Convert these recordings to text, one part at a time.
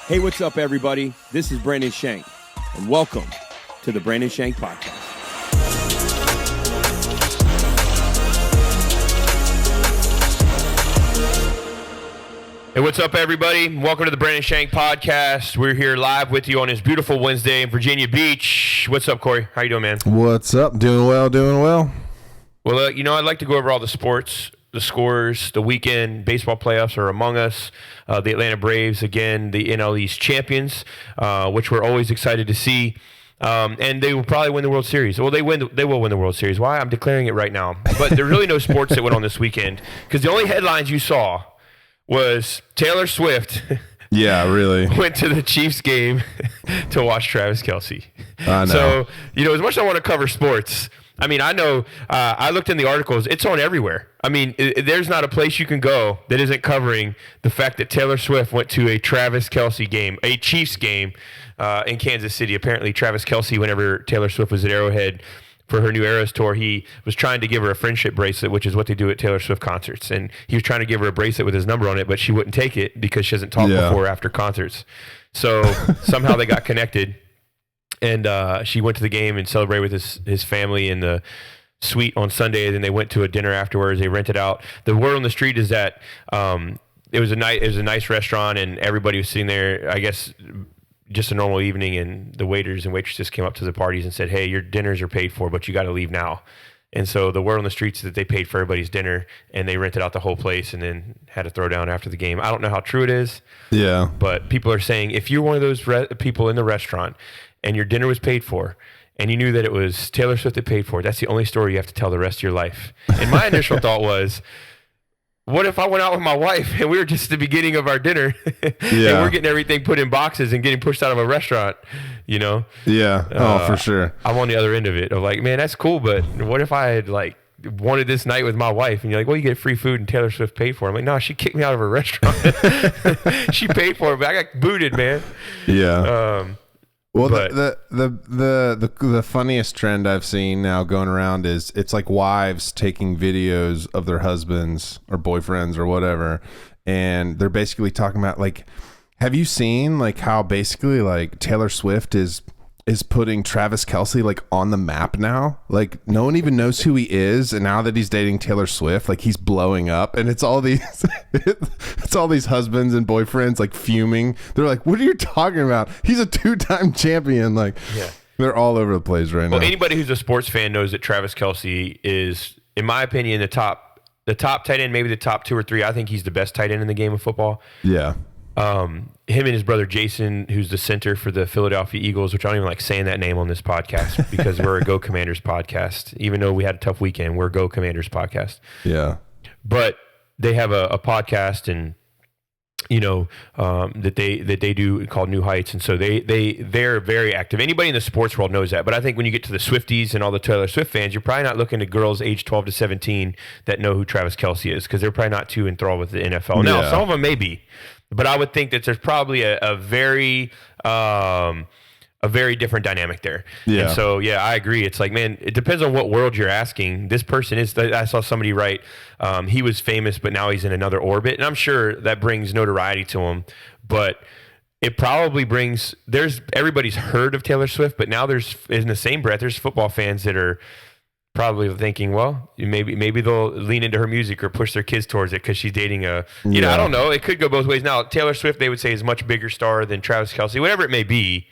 Hey, what's up, everybody? This is Brandon Shank, and welcome to the Brandon Shank Podcast. Hey, what's up, everybody? Welcome to the Brandon Shank Podcast. We're here live with you on this beautiful Wednesday in Virginia Beach. What's up, Corey? How you doing, man? What's up? Doing well, doing well. Well, I'd like to go over all the sports, the scores, the weekend. Baseball playoffs are among us. The Atlanta Braves, again, the NL East champions, which we're always excited to see. And they will probably win the World Series. Well, they will win the World Series. Why? I'm declaring it right now. But there are really no sports that went on this weekend because the only headlines you saw was Taylor Swift. Yeah, really. Went to the Chiefs game to watch Travis Kelce. I know. So, as much as I want to cover sports, I mean, I know, I looked in the articles, it's on everywhere. I mean, there's not a place you can go that isn't covering the fact that Taylor Swift went to a Travis Kelce game, a Chiefs game in Kansas City. Apparently, Travis Kelce, whenever Taylor Swift was at Arrowhead for her new Eras tour, he was trying to give her a friendship bracelet, which is what they do at Taylor Swift concerts. And he was trying to give her a bracelet with his number on it, but she wouldn't take it because she hasn't talked before or after concerts. So somehow they got connected. And she went to the game and celebrated with his family in the suite on Sunday. Then they went to a dinner afterwards. They rented out. The word on the street is that it was a nice restaurant, and everybody was sitting there, I guess, just a normal evening. And the waiters and waitresses came up to the parties and said, "Hey, your dinners are paid for, but you got to leave now." And so the word on the streets is that they paid for everybody's dinner, and they rented out the whole place and then had a throwdown after the game. I don't know how true it is. Yeah. But people are saying if you're one of those people in the restaurant and your dinner was paid for, and you knew that it was Taylor Swift that paid for it, that's the only story you have to tell the rest of your life. And my initial thought was, what if I went out with my wife and we were just at the beginning of our dinner and we're getting everything put in boxes and getting pushed out of a restaurant, Yeah. For sure. I'm on the other end of it of like, man, that's cool, but what if I had wanted this night with my wife? And you're like, well, you get free food and Taylor Swift paid for it. I'm like, no, she kicked me out of her restaurant. She paid for it, but I got booted, man. Yeah. Well, but the funniest trend I've seen now going around is it's like wives taking videos of their husbands or boyfriends or whatever, and they're basically talking about have you seen how basically Taylor Swift is putting Travis Kelce on the map now? No one even knows who he is, and now that he's dating Taylor Swift, he's blowing up, and it's all these husbands and boyfriends fuming. They're like, "What are you talking about? He's a 2-time champion!" Yeah. They're all over the place right now. Well, anybody who's a sports fan knows that Travis Kelce is, in my opinion, the top tight end, maybe the top 2 or 3. I think he's the best tight end in the game of football. Yeah. Him and his brother Jason, who's the center for the Philadelphia Eagles, which I don't even like saying that name on this podcast because we're a Go Commanders podcast. Even though we had a tough weekend, we're a Go Commanders podcast. Yeah. But they have a podcast and that they do called New Heights, and so they're very active. Anybody in the sports world knows that. But I think when you get to the Swifties and all the Taylor Swift fans, you're probably not looking at girls age 12 to 17 that know who Travis Kelce is because they're probably not too enthralled with the NFL. Now, some of them may be. But I would think that there's probably a very different dynamic there. Yeah. And so, I agree. It's like, man, it depends on what world you're asking. This person is, I saw somebody write, he was famous, but now he's in another orbit. And I'm sure that brings notoriety to him. But it probably brings, everybody's heard of Taylor Swift, but now in the same breath, there's football fans that are probably thinking, well, maybe they'll lean into her music or push their kids towards it because she's dating I don't know. It could go both ways. Now, Taylor Swift, they would say, is a much bigger star than Travis Kelce, whatever it may be.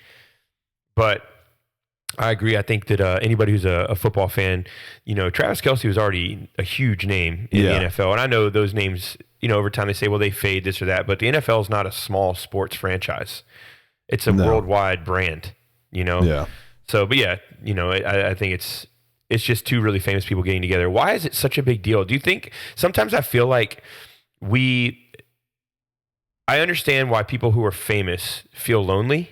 But I agree. I think that anybody who's a football fan, Travis Kelce was already a huge name in the NFL. And I know those names, over time they say, well, they fade this or that. But the NFL is not a small sports franchise. It's a worldwide brand, Yeah. So, but I think it's just 2 really famous people getting together. Why is it such a big deal? Do you think sometimes I feel like I understand why people who are famous feel lonely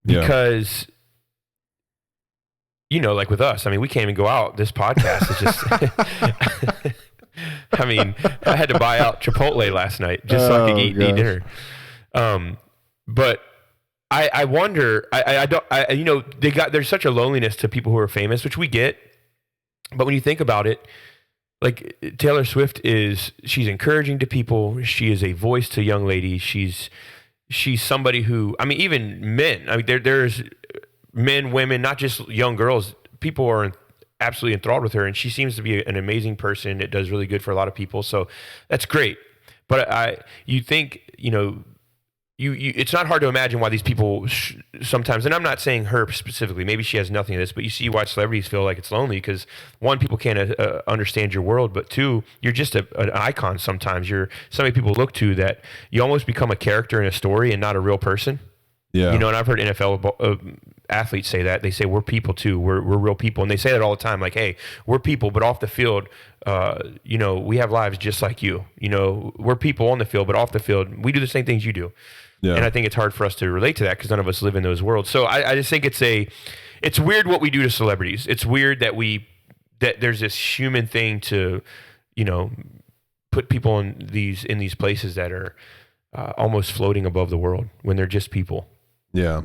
because, like with us, I mean, we can't even go out. This podcast is just, I mean, I had to buy out Chipotle last night just so I could eat dinner. But I wonder, there's such a loneliness to people who are famous, which we get. But when you think about it, Taylor Swift she's encouraging to people. She is a voice to young ladies. She's she's somebody who, I mean, even men, I mean, there's men, women, not just young girls, people are absolutely enthralled with her, and she seems to be an amazing person. It does really good for a lot of people. So that's great. But you think, it's not hard to imagine why these people sometimes, and I'm not saying her specifically, maybe she has nothing of this, but you see why celebrities feel like it's lonely because, one, people can't understand your world, but two, you're just an icon sometimes. You're somebody people look to that you almost become a character in a story and not a real person. Yeah. And I've heard NFL athletes say that. They say, we're people too. We're real people. And they say that all the time, like, hey, we're people, but off the field, we have lives just like you. We're people on the field, but off the field, we do the same things you do. Yeah. And I think it's hard for us to relate to that because none of us live in those worlds. So I just think it's weird what we do to celebrities. It's weird that there's this human thing to, put people in these places that are almost floating above the world when they're just people. Yeah.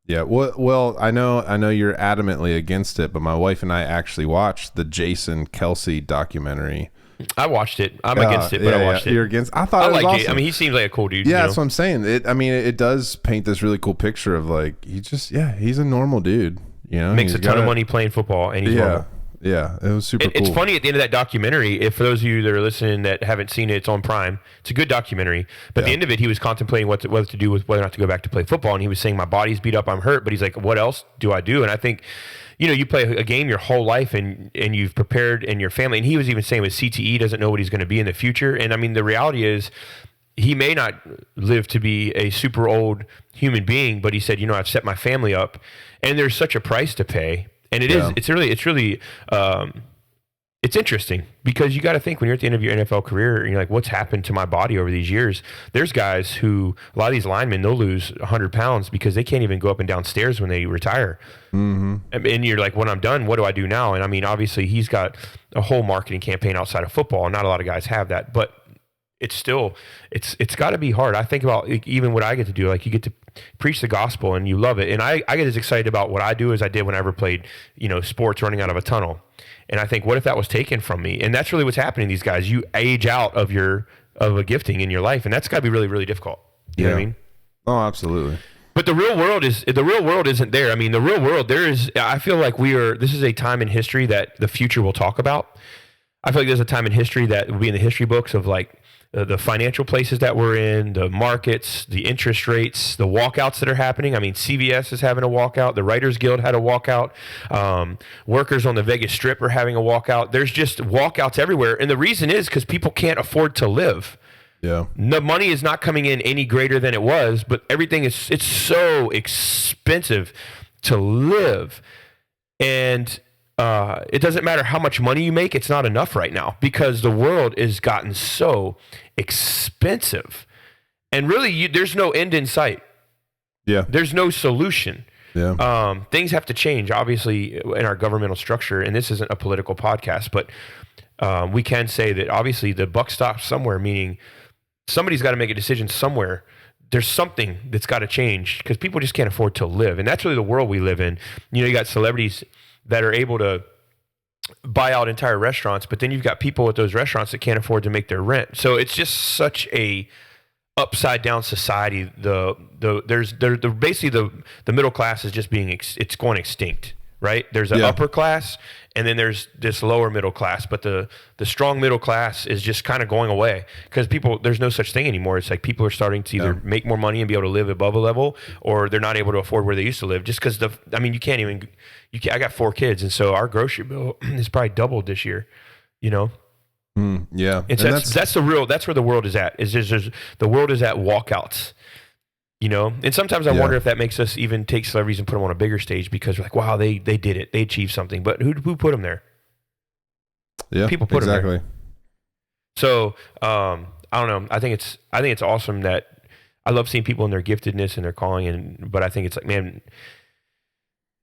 Yeah. Well, I know you're adamantly against it, but my wife and I actually watched the Jason Kelce documentary. I watched it. I'm against it, but I watched it. You're against? I thought it was awesome. I mean, he seems like a cool dude. Yeah, that's what I'm saying. It does paint this really cool picture of like he's a normal dude. Makes a ton of money playing football, and he's normal. Yeah, it was super cool. It's funny at the end of that documentary, if for those of you that are listening that haven't seen it, it's on Prime. It's a good documentary. But at the end of it, he was contemplating what to do with whether or not to go back to play football. And he was saying, my body's beat up, I'm hurt. But he's like, what else do I do? And I think, you play a game your whole life and you've prepared and your family. And he was even saying with CTE, doesn't know what he's going to be in the future. And I mean, the reality is he may not live to be a super old human being, but he said, I've set my family up and there's such a price to pay. And it's really it's interesting because you got to think when you're at the end of your NFL career and you're like, what's happened to my body over these years? There's guys who, a lot of these linemen, they'll lose 100 pounds because they can't even go up and down stairs when they retire. Mm-hmm. And you're like, when I'm done, what do I do now? And I mean, obviously he's got a whole marketing campaign outside of football. And not a lot of guys have that, but it's still, it's got to be hard. I think about even what I get to do, like you get to preach the gospel and you love it. And I get as excited about what I do as I did when I ever played, sports running out of a tunnel. And I think, what if that was taken from me? And that's really what's happening to these guys. You age out of a gifting in your life, and that's got to be really, really difficult. You know what I mean? Oh, absolutely. But the real world isn't there. I mean, the real world, I feel like this is a time in history that the future will talk about. I feel like there's a time in history that will be in the history books of like the financial places that we're in, the markets, the interest rates, the walkouts that are happening. I mean, CVS is having a walkout. The Writers Guild had a walkout. Workers on the Vegas Strip are having a walkout. There's just walkouts everywhere. And the reason is because people can't afford to live. Yeah. The money is not coming in any greater than it was, but it's so expensive to live. And it doesn't matter how much money you make, it's not enough right now because the world has gotten so expensive. And really, there's no end in sight. Yeah. There's no solution. Yeah. Things have to change, obviously, in our governmental structure. And this isn't a political podcast, but we can say that obviously the buck stops somewhere, meaning somebody's got to make a decision somewhere. There's something that's got to change because people just can't afford to live. And that's really the world we live in. You got celebrities that are able to buy out entire restaurants, but then you've got people at those restaurants that can't afford to make their rent. So it's just such a upside down society. Basically the middle class is just it's going extinct, right? There's an upper class and then there's this lower middle class, but the strong middle class is just kind of going away because there's no such thing anymore. It's like people are starting to either make more money and be able to live above a level, or they're not able to afford where they used to live just because you can't even, I got 4 kids. And so our grocery bill is probably doubled this year, Yeah. And that's where the world is at. The world is at walkouts, And sometimes I wonder if that makes us even take celebrities and put them on a bigger stage because we're like, wow, they did it. They achieved something. But who put them there? Yeah, people put them there. Exactly. So I don't know. I think it's awesome that I love seeing people in their giftedness and their calling. But I think it's like, man,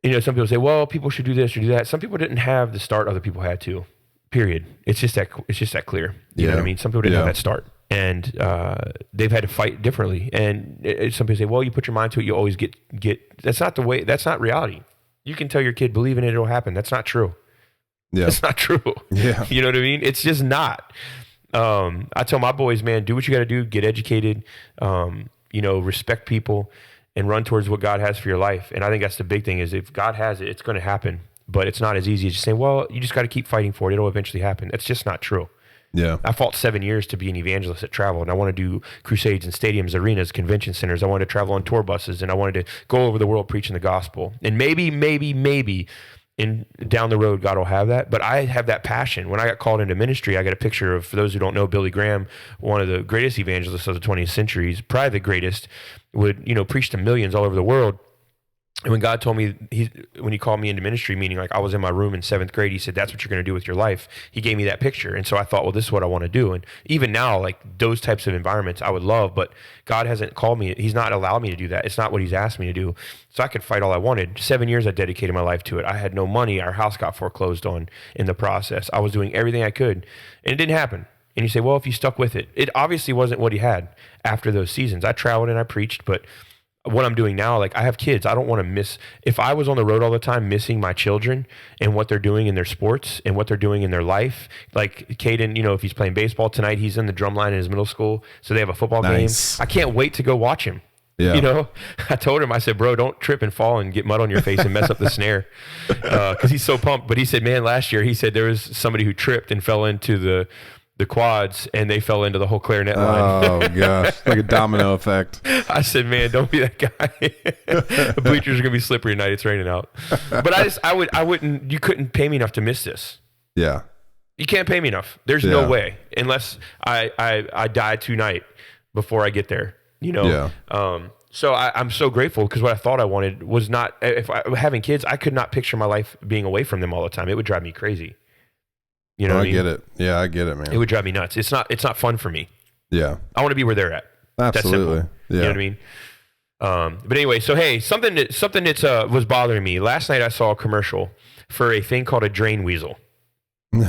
some people say, well, people should do this or do that. Some people didn't have the start other people had to. Period. It's just that clear. You know what I mean? Some people didn't have that start. And they've had to fight differently. And some people say, well, you put your mind to it, you always get. That's not the way. That's not reality. You can tell your kid, believe in it, it'll happen. That's not true. Yeah. That's not true. Yeah. You know what I mean? It's just not. I tell my boys, man, do what you got to do. Get educated. respect people and run towards what God has for your life. And I think that's the big thing is if God has it, it's going to happen. But it's not as easy as just saying, well, you just got to keep fighting for it. It'll eventually happen. That's just not true. Yeah. I fought 7 years to be an evangelist that traveled, and I want to do crusades in stadiums, arenas, convention centers. I wanted to travel on tour buses, and I wanted to go over the world preaching the gospel. And maybe down the road, God will have that. But I have that passion. When I got called into ministry, I got a picture of, for those who don't know, Billy Graham, one of the greatest evangelists of the 20th century, probably the greatest, would, preach to millions all over the world. And when God told me, when he called me into ministry, meaning like I was in my room in 7th grade, he said, that's what you're going to do with your life. He gave me that picture. And so I thought, well, this is what I want to do. And even now, like those types of environments I would love, but God hasn't called me. He's not allowed me to do that. It's not what he's asked me to do. So I could fight all I wanted. 7 years I dedicated my life to it. I had no money. Our house got foreclosed on in the process. I was doing everything I could, and it didn't happen. And you say, well, if you stuck with it, it obviously wasn't what he had after those seasons. I traveled and I preached, but what I'm doing now, like I have kids. I don't want to miss, if I was on the road all the time missing my children and what they're doing in their sports and what they're doing in their life, like Caden, if he's playing baseball tonight, he's in the drum line in his middle school. So they have a football game. I can't wait to go watch him. Yeah. I told him, I said, bro, don't trip and fall and get mud on your face and mess up the snare. Cause he's so pumped. But he said, man, last year, he said there was somebody who tripped and fell into the quads and they fell into the whole clarinet line. Oh gosh, like a domino effect. I said, man, don't be that guy. The bleachers are gonna be slippery tonight. It's raining out. But I wouldn't. You couldn't pay me enough to miss this. Yeah, you can't pay me enough. There's no way unless I die tonight before I get there. Yeah. So I'm so grateful because what I thought I wanted was not. Having kids, I could not picture my life being away from them all the time. It would drive me crazy. I get it. Yeah, I get it, man. It would drive me nuts. It's not fun for me. Yeah. I want to be where they're at. Absolutely. Yeah. You know what I mean? But anyway, so hey, something that was bothering me. Last night I saw a commercial for a thing called a drain weasel. All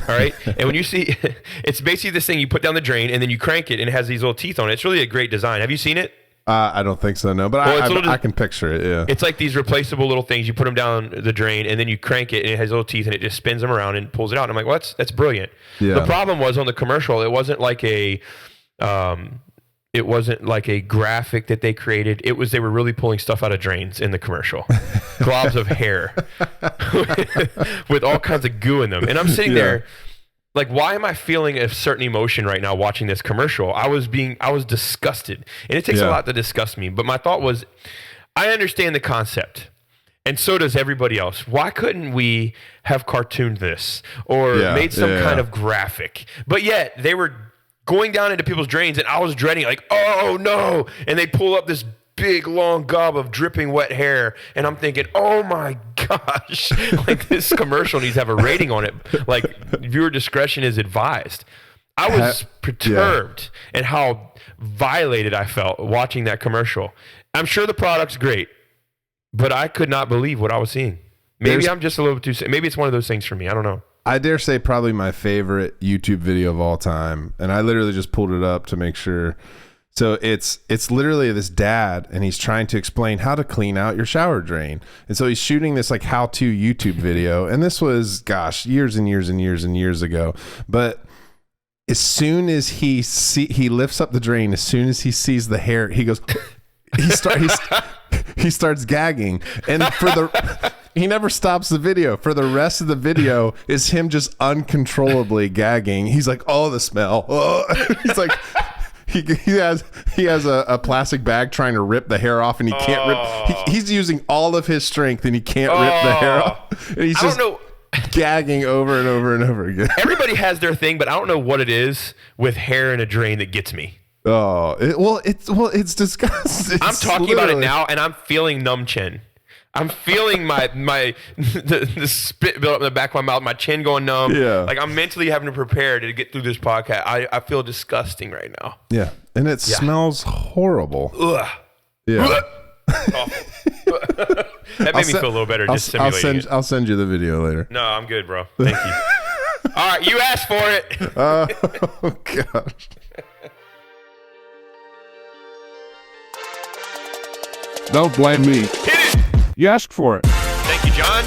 right. And when you see, it's basically this thing, you put down the drain and then you crank it and it has these little teeth on it. It's really a great design. Have you seen it? I don't think so, no. But I can picture it, yeah. It's like these replaceable little things. You put them down the drain, and then you crank it, and it has little teeth, and it just spins them around and pulls it out. And I'm like, well, that's brilliant. Yeah. The problem was on the commercial, it wasn't like a graphic that they created. They were really pulling stuff out of drains in the commercial. Globs of hair with all kinds of goo in them. And I'm sitting there, like, why am I feeling a certain emotion right now watching this commercial? I was disgusted. And it takes a lot to disgust me. But my thought was, I understand the concept. And so does everybody else. Why couldn't we have cartooned this or made some kind of graphic? But yet they were going down into people's drains and I was dreading like, oh no. And they pull up this big long gob of dripping wet hair. And I'm thinking, oh my gosh, like this commercial needs to have a rating on it. Like viewer discretion is advised. I was perturbed at how violated I felt watching that commercial. I'm sure the product's great, but I could not believe what I was seeing. Maybe I'm just a little bit too, maybe it's one of those things for me. I don't know. I dare say probably my favorite YouTube video of all time. And I literally just pulled it up to make sure. So it's literally this dad and he's trying to explain how to clean out your shower drain. And so he's shooting this like how-to YouTube video. And this was, gosh, years and years and years and years ago. But as soon as he lifts up the drain, as soon as he sees the hair, he goes, he starts gagging. And he never stops the video. For the rest of the video is him just uncontrollably gagging. He's like, oh, the smell. Oh. He's like, he has a plastic bag trying to rip the hair off and he can't rip. He's using all of his strength and he can't rip the hair off. And he's just gagging over and over and over again. Everybody has their thing, but I don't know what it is with hair in a drain that gets me. Oh, it's disgusting. I'm talking about it now and I'm feeling numb chin. I'm feeling the spit build up in the back of my mouth, my chin going numb. Yeah. Like I'm mentally having to prepare to get through this podcast. I feel disgusting right now. Yeah. And it smells horrible. Ugh. Yeah. That made me feel a little better just simulating it. I'll send you the video later. No, I'm good, bro. Thank you. All right, you asked for it. Oh, gosh. Don't blame me. Hit it. You asked for it. Thank you, John.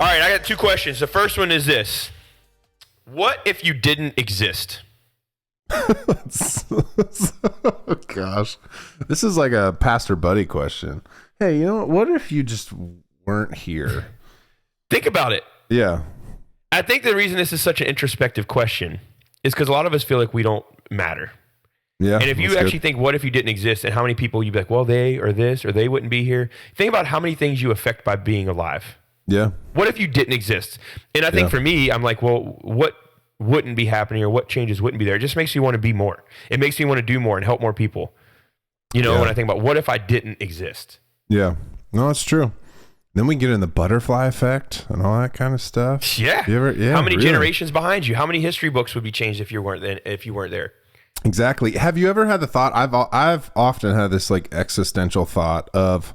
All right, I got 2 questions. The first one is this. What if you didn't exist? Oh, gosh. This is like a Pastor Buddy question. Hey, you know what if you just weren't here? Think about it. Yeah. I think the reason this is such an introspective question is because a lot of us feel like we don't matter. Yeah. And if you actually think, what if you didn't exist, and how many people you'd be like, well, they or this or they wouldn't be here. Think about how many things you affect by being alive. Yeah. What if you didn't exist? And I think for me, I'm like, well, what wouldn't be happening or what changes wouldn't be there? It just makes me want to be more. It makes me want to do more and help more people. You know, when I think about what if I didn't exist? Yeah. No, it's true. Then we get in the butterfly effect and all that kind of stuff. Yeah. How many really? generations behind you? How many history books would be changed if you weren't there? Exactly. Have you ever had the thought? I've often had this like existential thought of,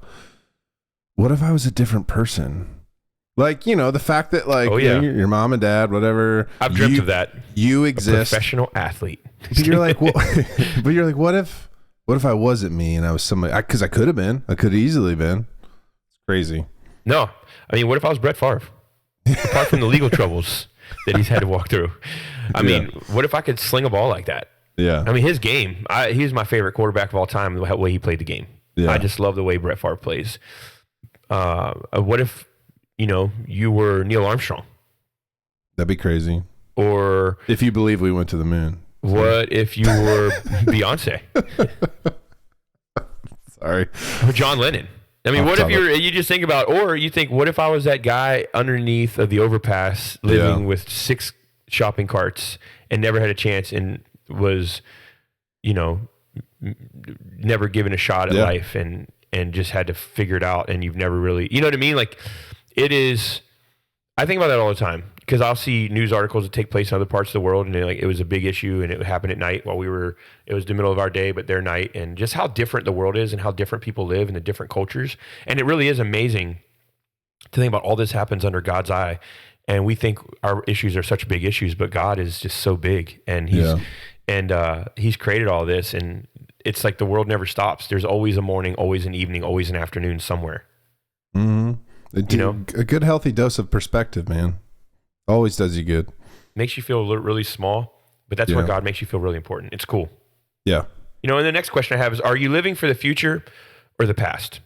what if I was a different person? Like, you know, the fact that like you know, your mom and dad, whatever. I've dreamt of that. You exist. A professional athlete. But you're like, well, what if I wasn't me and I was somebody? Because I could have been. I could have easily been. It's crazy. No, I mean, what if I was Brett Favre? Apart from the legal troubles that he's had to walk through, I mean, what if I could sling a ball like that? Yeah. I mean, his game. He's my favorite quarterback of all time. The way he played the game. Yeah. I just love the way Brett Favre plays. What if you were Neil Armstrong? That'd be crazy. Or if you believe we went to the moon. What if you were Beyonce? Sorry. Or John Lennon? I mean, what if you just think about, or you think, what if I was that guy underneath of the overpass living with 6 shopping carts and never had a chance and was, never given a shot at life and just had to figure it out, and you've never really, you know what I mean? Like, it is, I think about that all the time because I'll see news articles that take place in other parts of the world, and it was a big issue, and it happened at night while it was the middle of our day, but their night, and just how different the world is and how different people live and the different cultures. And it really is amazing to think about all this happens under God's eye. And we think our issues are such big issues, but God is just so big, and he's created all this, and it's like the world never stops. There's always a morning, always an evening, always an afternoon somewhere. Mm-hmm. A good healthy dose of perspective, man. Always does you good. Makes you feel really small, but that's where God makes you feel really important. It's cool. Yeah. And the next question I have is, are you living for the future or the past?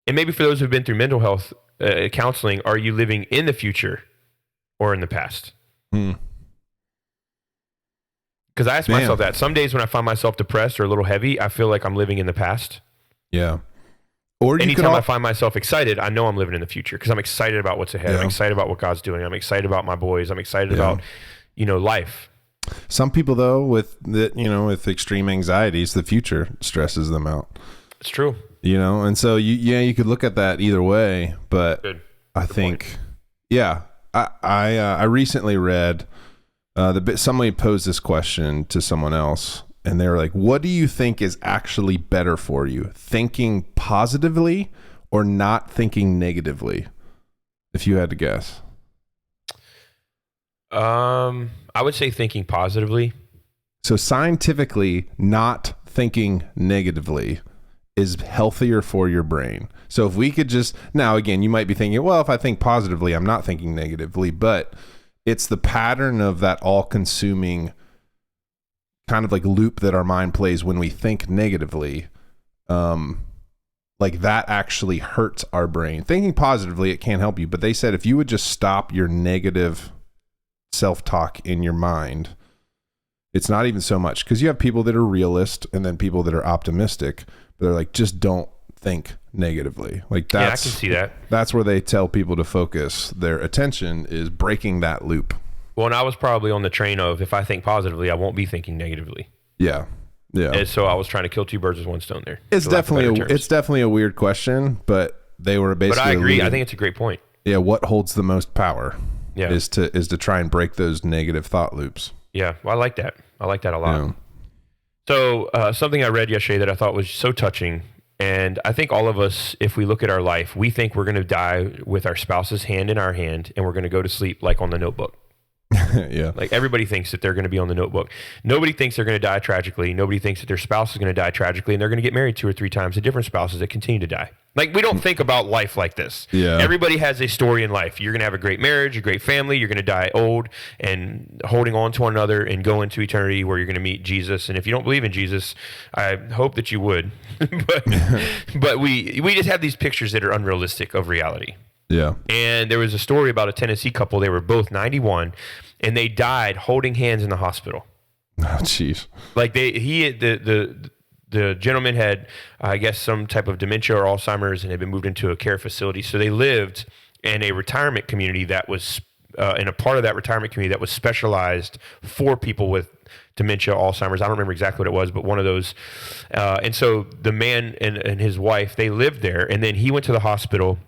And maybe for those who've been through mental health counseling, are you living in the future or in the past? Because I ask myself that. Some days when I find myself depressed or a little heavy, I feel like I'm living in the past. Yeah. Or anytime I find myself excited, I know I'm living in the future because I'm excited about what's ahead. I'm excited about what God's doing. I'm excited about my boys. I'm excited about, life. Some people though, with with extreme anxieties, the future stresses them out. It's true. And so you could look at that either way, but I think, I recently read somebody posed this question to someone else. And they were like, what do you think is actually better for you? Thinking positively or not thinking negatively? If you had to guess. I would say thinking positively. So scientifically, not thinking negatively is healthier for your brain. So if we could now again, you might be thinking, well, if I think positively, I'm not thinking negatively, but it's the pattern of that all-consuming kind of like loop that our mind plays when we think negatively. Like that actually hurts our brain. Thinking positively, it can't help you. But they said if you would just stop your negative self-talk in your mind, it's not even so much, because you have people that are realist and then people that are optimistic, but they're like, just don't think negatively. Like I can see that. That's where they tell people to focus their attention, is breaking that loop. Well, and I was probably on the train of, if I think positively, I won't be thinking negatively. Yeah. Yeah. And so I was trying to kill 2 birds with 1 stone there. It's definitely a weird question, but they were basically. But I agree. I think it's a great point. Yeah. What holds the most power? Yeah. Is to try and break those negative thought loops. Yeah. Well, I like that. I like that a lot. Yeah. So something I read yesterday that I thought was so touching. And I think all of us, if we look at our life, we think we're going to die with our spouse's hand in our hand, and we're going to go to sleep like on the Notebook. Yeah. Like everybody thinks that they're going to be on the Notebook. Nobody thinks they're going to die tragically. Nobody thinks that their spouse is going to die tragically, and they're going to get married 2 or 3 times to different spouses that continue to die. Like we don't think about life like this. Yeah. Everybody has a story in life. You're going to have a great marriage, a great family. You're going to die old and holding on to one another and go into eternity where you're going to meet Jesus. And if you don't believe in Jesus, I hope that you would. but we just have these pictures that are unrealistic of reality. Yeah. And there was a story about a Tennessee couple. They were both 91, and they died holding hands in the hospital. Oh, jeez. Like the gentleman had, I guess, some type of dementia or Alzheimer's and had been moved into a care facility. So they lived in a retirement community that was, in a part of that retirement community that was specialized for people with dementia, Alzheimer's. I don't remember exactly what it was, but one of those. And so the man and his wife, they lived there, and then he went to the hospital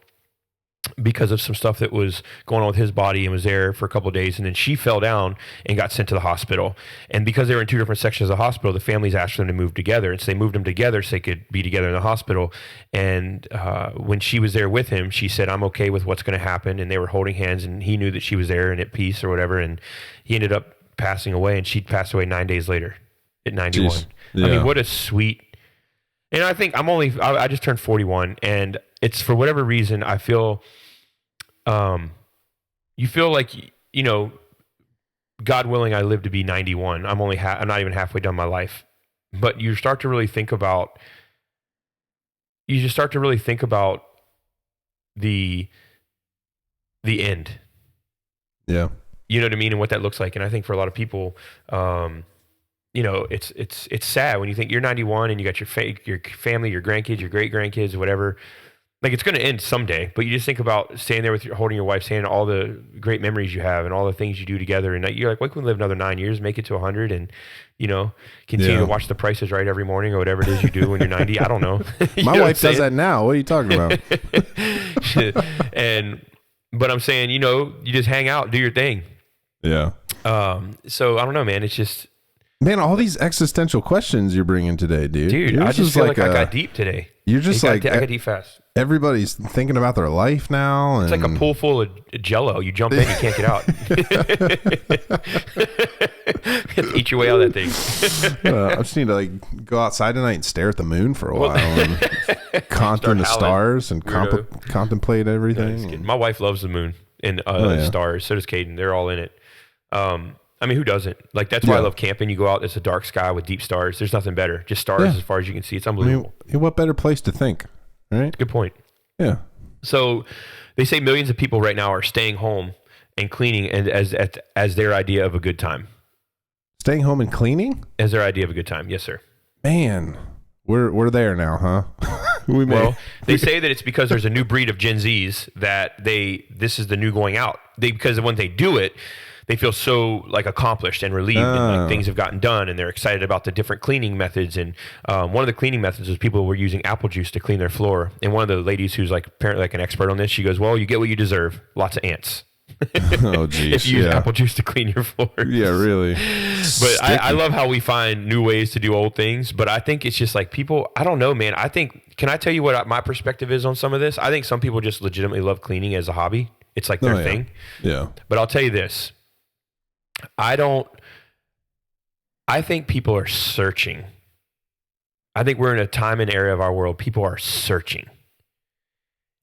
because of some stuff that was going on with his body and was there for a couple of days. And then she fell down and got sent to the hospital. And because they were in 2 different sections of the hospital, the families asked them to move together. And so they moved them together so they could be together in the hospital. And when she was there with him, she said, I'm okay with what's going to happen. And they were holding hands, and he knew that she was there and at peace or whatever. And he ended up passing away, and she passed away 9 days later at 91. Jeez. Yeah. I mean, what a sweet. And I think I just turned 41, and it's for whatever reason, I feel, you feel like, you know, God willing, I live to be 91. I'm not even halfway done my life, but you start to really think about the end. Yeah. You know what I mean? And what that looks like. And I think for a lot of people, you know, it's sad when you think you're 91 and you got your family, your grandkids, your great grandkids, whatever. Like it's going to end someday, but you just think about staying there with holding your wife's hand, all the great memories you have and all the things you do together. And you're like, we can live another 9 years, make it to 100 and, you know, continue to watch The Price is Right every morning or whatever it is you do when you're 90. I don't know. My wife does that now. What are you talking about? But I'm saying, you know, you just hang out, do your thing. Yeah. So I don't know, man. It's just, man, all these existential questions you're bringing today, dude. Dude, I just feel like I got deep today. You're just I got deep fast. Everybody's thinking about their life now. It's like a pool full of Jello. You jump in, you can't get out. You have to eat your way out of that thing. I just need to like go outside tonight and stare at the moon for a while and contemplate the stars and contemplate everything. No, my wife loves the moon and stars. So does Caden. They're all in it. I mean, who doesn't? Like, that's why I love camping. You go out, it's a dark sky with deep stars. There's nothing better. Just stars as far as you can see. It's unbelievable. I mean, what better place to think, right? Good point. Yeah. So they say millions of people right now are staying home and cleaning and as their idea of a good time. Staying home and cleaning? As their idea of a good time. Yes, sir. Man, we're there now, huh? They say that it's because there's a new breed of Gen Zs that this is the new going out. Because when they do it, they feel so like accomplished and relieved and like things have gotten done and they're excited about the different cleaning methods. And one of the cleaning methods was people were using apple juice to clean their floor. And one of the ladies who's like apparently like an expert on this, she goes, well, you get what you deserve. Lots of ants. Oh, geez. If you use apple juice to clean your floor. Yeah, really. But I love how we find new ways to do old things. But I think it's just like people, I don't know, man. Can I tell you what my perspective is on some of this? I think some people just legitimately love cleaning as a hobby. It's like their thing. Yeah. But I'll tell you this. I think people are searching. I think we're in a time and area of our world, people are searching.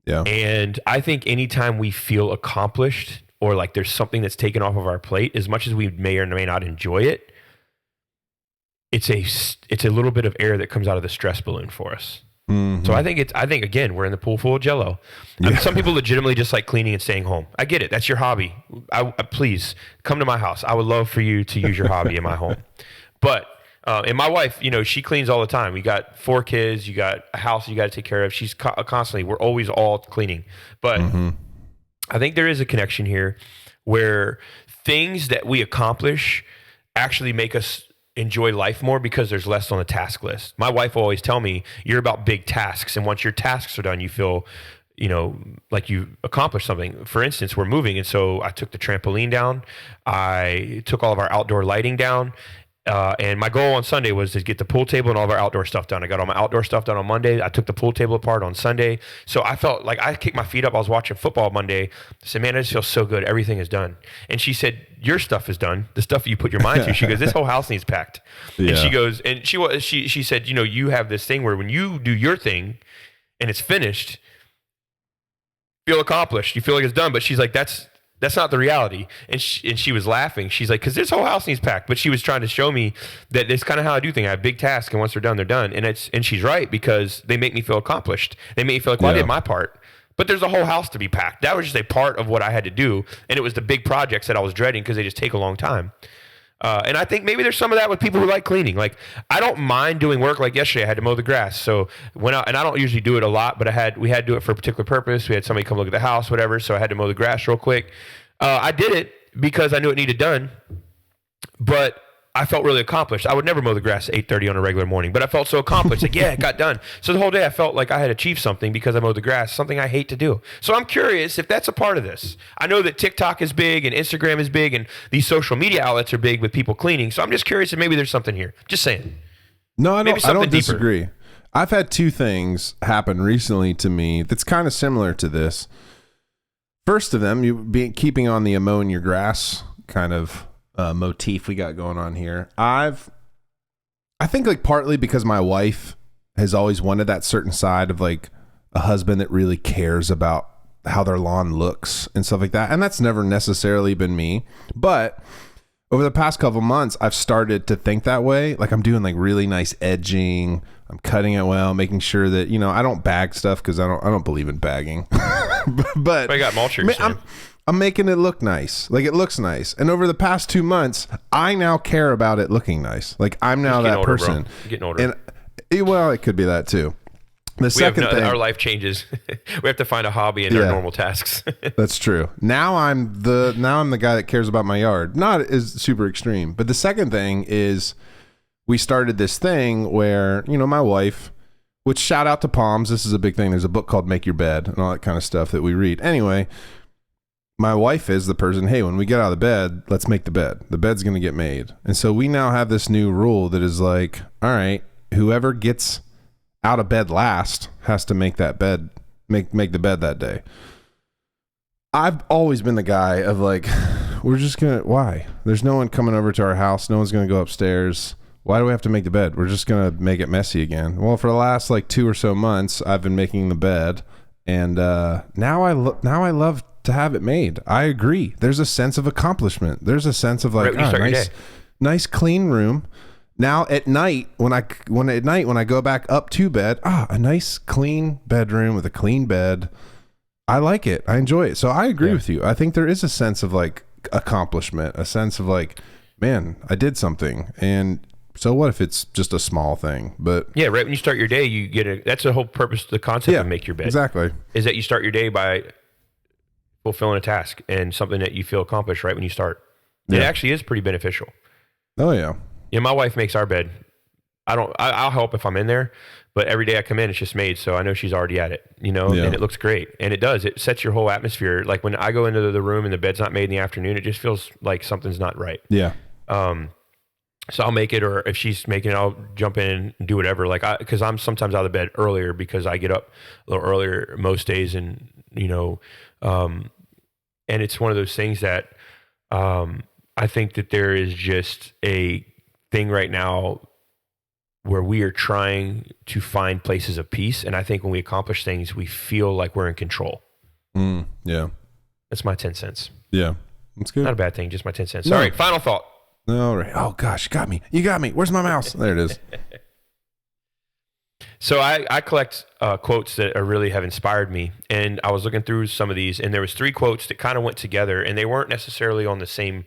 Yeah. And I think anytime we feel accomplished or like there's something that's taken off of our plate, as much as we may or may not enjoy it, it's a little bit of air that comes out of the stress balloon for us. Mm-hmm. So I think again, we're in the pool full of Jello. Yeah. I mean, some people legitimately just like cleaning and staying home. I get it. That's your hobby. Please come to my house. I would love for you to use your hobby in my home. But, and my wife, you know, she cleans all the time. We got 4 kids. You got a house you got to take care of. She's constantly, we're always all cleaning. But I think there is a connection here where things that we accomplish actually make us enjoy life more because there's less on the task list. My wife will always tell me, you're about big tasks. And once your tasks are done, you feel, you know, like you accomplished something. For instance, we're moving. And so I took the trampoline down. I took all of our outdoor lighting down. And my goal on Sunday was to get the pool table and all of our outdoor stuff done. I got all my outdoor stuff done on Monday. I took the pool table apart on Sunday. So I felt like I kicked my feet up. I was watching football Monday. I said, man, I just feel so good. Everything is done. And she said, your stuff is done. The stuff you put your mind to. She goes, this whole house needs packed. Yeah. And she goes, and she said, you have this thing where when you do your thing and it's finished, feel accomplished. You feel like it's done. But she's like, that's not the reality. And she was laughing. She's like, because this whole house needs packed. But she was trying to show me that it's kind of how I do things. I have big tasks, and once they're done, they're done. And she's right, because they make me feel accomplished. They make me feel like, well, I did my part. But there's a whole house to be packed. That was just a part of what I had to do. And it was the big projects that I was dreading because they just take a long time. And I think maybe there's some of that with people who like cleaning. Like, I don't mind doing work. Like yesterday, I had to mow the grass. So and I don't usually do it a lot, but we had to do it for a particular purpose. We had somebody come look at the house, whatever. So I had to mow the grass real quick. I did it because I knew it needed done, but I felt really accomplished. I would never mow the grass at 8:30 on a regular morning, but I felt so accomplished. Like, yeah, it got done. So the whole day I felt like I had achieved something because I mowed the grass, something I hate to do. So I'm curious if that's a part of this. I know that TikTok is big and Instagram is big and these social media outlets are big with people cleaning. So I'm just curious if maybe there's something here. Just saying. No, I don't disagree. I've had two things happen recently to me that's kind of similar to this. First of them, keeping on the mowing your grass kind of motif we got going on here. I think like partly because my wife has always wanted that certain side of like a husband that really cares about how their lawn looks and stuff like that. And that's never necessarily been me. But over the past couple months, I've started to think that way. Like, I'm doing like really nice edging. I'm cutting it well, making sure that, I don't bag stuff because I don't believe in bagging. but I got mulchers. I'm making it look nice. Like, it looks nice. And over the past 2 months, I now care about it looking nice. Like, I'm now that older, person. Bro. You're getting older. And well, it could be that too. The second thing, our life changes. We have to find a hobby in our normal tasks. That's true. Now I'm the guy that cares about my yard. Not as super extreme, but the second thing is we started this thing where, my wife, which shout out to Palms. This is a big thing. There's a book called Make Your Bed and all that kind of stuff that we read. Anyway, my wife is the person, hey, when we get out of the bed, let's make the bed. The bed's going to get made. And so we now have this new rule that is like, all right, whoever gets out of bed last has to make that bed, make the bed that day. I've always been the guy of like, why? There's no one coming over to our house. No one's going to go upstairs. Why do we have to make the bed? We're just going to make it messy again. Well, for the last like 2 or so months, I've been making the bed, and now I love to have it made. I agree. There's a sense of accomplishment. There's a sense of like, nice clean room. Now at night, when I go back up to bed, a nice clean bedroom with a clean bed. I like it. I enjoy it. So I agree with you. I think there is a sense of like accomplishment, a sense of like, man, I did something. And so what if it's just a small thing? But yeah, right when you start your day, you get that's the whole purpose, the concept of Make Your Bed. Exactly. Is that you start your day by fulfilling a task and something that you feel accomplished right when you start. It actually is pretty beneficial. Oh yeah. Yeah, my wife makes our bed. I'll help if I'm in there, but every day I come in, it's just made. So I know she's already at it, and it looks great. And it does. It sets your whole atmosphere. Like when I go into the room and the bed's not made in the afternoon, it just feels like something's not right. Yeah. So I'll make it, or if she's making it, I'll jump in and do whatever. Like because I'm sometimes out of bed earlier because I get up a little earlier most days, and and it's one of those things that I think that there is just a thing right now where we are trying to find places of peace. And I think when we accomplish things, we feel like we're in control. Yeah. That's my 10 cents. Yeah. That's good. Not a bad thing, just my 10 cents. No. All right, final thought. All right. Oh gosh, you got me. Where's my mouse? There it is. So I collect quotes that really have inspired me, and I was looking through some of these, and there was 3 quotes that kind of went together, and they weren't necessarily on the same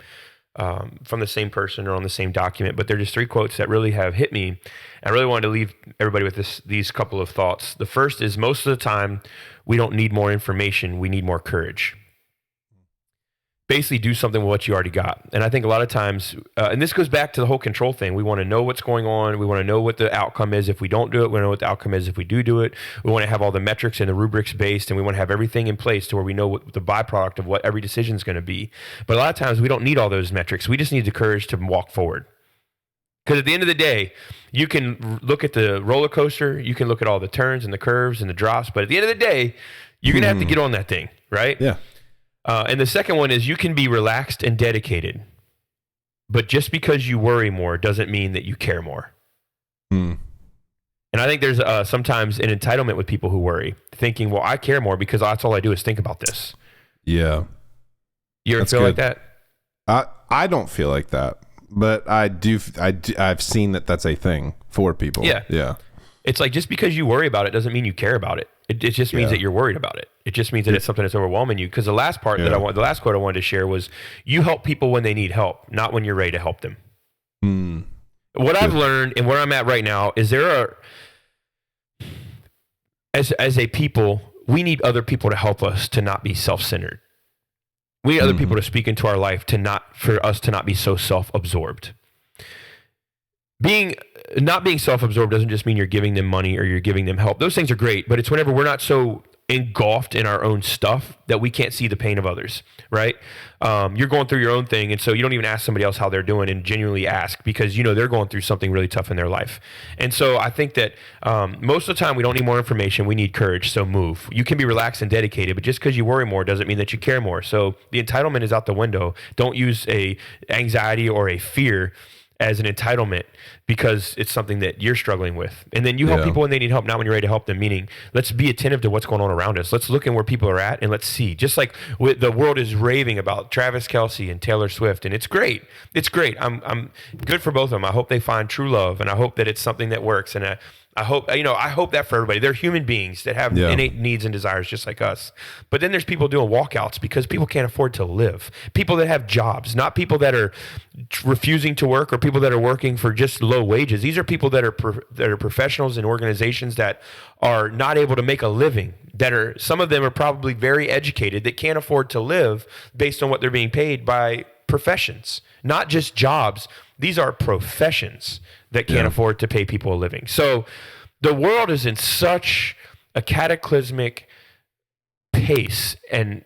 from the same person or on the same document, but they're just 3 quotes that really have hit me. I really wanted to leave everybody with these couple of thoughts. The first is, most of the time, we don't need more information, we need more courage. Basically, do something with what you already got. And I think a lot of times, and this goes back to the whole control thing, we want to know what's going on. We want to know what the outcome is if we don't do it. We want to know what the outcome is if we do it. We want to have all the metrics and the rubrics based, and we want to have everything in place to where we know what the byproduct of what every decision is going to be. But a lot of times, we don't need all those metrics. We just need the courage to walk forward. Because at the end of the day, you can look at the roller coaster, you can look at all the turns and the curves and the drops, but at the end of the day, you're going to have to get on that thing, right? Yeah. And the second one is you can be relaxed and dedicated, but just because you worry more doesn't mean that you care more. And I think there's sometimes an entitlement with people who worry, thinking, well, I care more because that's all I do is think about this. Yeah. You ever feel like that? I don't feel like that, but I've seen that that's a thing for people. Yeah. Yeah. It's like, just because you worry about it doesn't mean you care about it. It just means that you're worried about it. It just means that it's something that's overwhelming you. Because the last part the last quote I wanted to share was, you help people when they need help, not when you're ready to help them. What I've learned and where I'm at right now is as a people, we need other people to help us to not be self-centered. We need other people to speak into our life for us to not be so self-absorbed. Not being self-absorbed doesn't just mean you're giving them money or you're giving them help. Those things are great, but it's whenever we're not so engulfed in our own stuff that we can't see the pain of others, right? You're going through your own thing, and so you don't even ask somebody else how they're doing and genuinely ask, because they're going through something really tough in their life. And so I think that most of the time we don't need more information, we need courage, so move. You can be relaxed and dedicated, but just because you worry more doesn't mean that you care more. So the entitlement is out the window. Don't use a anxiety or a fear as an entitlement because it's something that you're struggling with. And then you help people when they need help, not when you're ready to help them, meaning let's be attentive to what's going on around us. Let's look at where people are at and let's see. Just like the world is raving about Travis Kelce and Taylor Swift, and it's great. It's great. I'm good for both of them. I hope they find true love, and I hope that it's something that works. And I hope that for everybody. They're human beings that have innate needs and desires just like us. But then there's people doing walkouts because people can't afford to live. People that have jobs, not people that are refusing to work or people that are working for just low wages. These are people that are professionals in organizations that are not able to make a living. Some of them are probably very educated that can't afford to live based on what they're being paid by professions, not just jobs. These are professions that can't afford to pay people a living. So the world is in such a cataclysmic pace and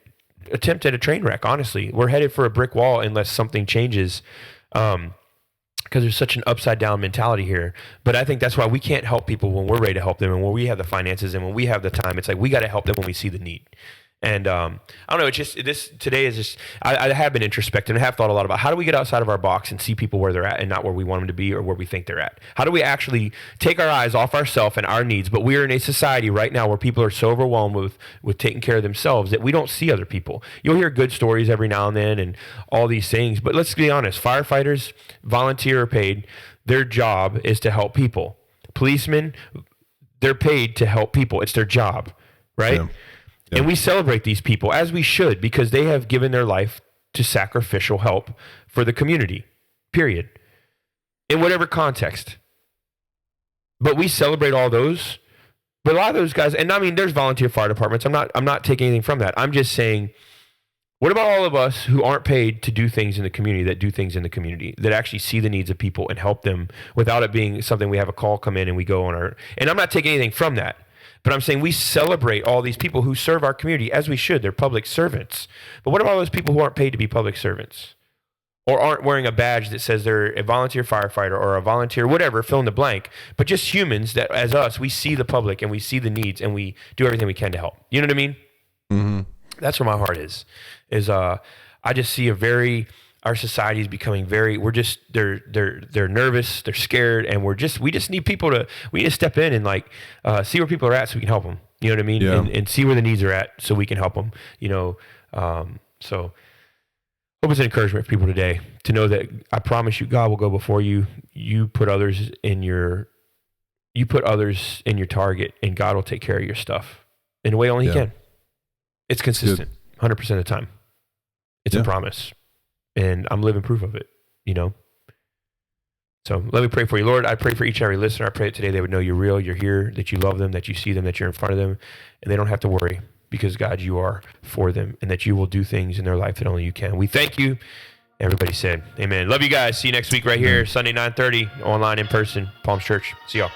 attempt at a train wreck, honestly. We're headed for a brick wall unless something changes, because there's such an upside down mentality here. But I think that's why we can't help people when we're ready to help them and when we have the finances and when we have the time. It's like we got to help them when we see the need. And I don't know, it's just, today is just, I have been introspective and I have thought a lot about how do we get outside of our box and see people where they're at and not where we want them to be or where we think they're at. How do we actually take our eyes off ourselves and our needs? But we are in a society right now where people are so overwhelmed with taking care of themselves that we don't see other people. You'll hear good stories every now and then and all these things, but let's be honest, firefighters, volunteer or paid, their job is to help people. Policemen, they're paid to help people. It's their job, right? Yeah. And we celebrate these people, as we should, because they have given their life to sacrificial help for the community, period, in whatever context. But we celebrate all those. But a lot of those guys, and I mean, there's volunteer fire departments. I'm not taking anything from that. I'm just saying, what about all of us who aren't paid to do things in the community, that do things in the community, that actually see the needs of people and help them without it being something we have a call come in and we go on our, and I'm not taking anything from that. But I'm saying we celebrate all these people who serve our community, as we should. They're public servants. But what about all those people who aren't paid to be public servants or aren't wearing a badge that says they're a volunteer firefighter or a volunteer, whatever, fill in the blank, but just humans that, as us, we see the public and we see the needs and we do everything we can to help. You know what I mean? Mm-hmm. That's where my heart is I just see our society is becoming very, they're nervous, they're scared, and we just need people we need to step in and see where people are at so we can help them. You know what I mean? Yeah. And see where the needs are at so we can help them, so hope it's an encouragement for people today to know that I promise you, God will go before you. You put others in your target, and God will take care of your stuff in a way only He can. It's consistent, 100% of the time. It's a promise. And I'm living proof of it, So let me pray for you. Lord, I pray for each and every listener. I pray that today they would know you're real, you're here, that you love them, that you see them, that you're in front of them, and they don't have to worry because, God, you are for them and that you will do things in their life that only you can. We thank you. Everybody said amen. Love you guys. See you next week right here, Sunday, 9:30, online, in person, Palms Church. See y'all.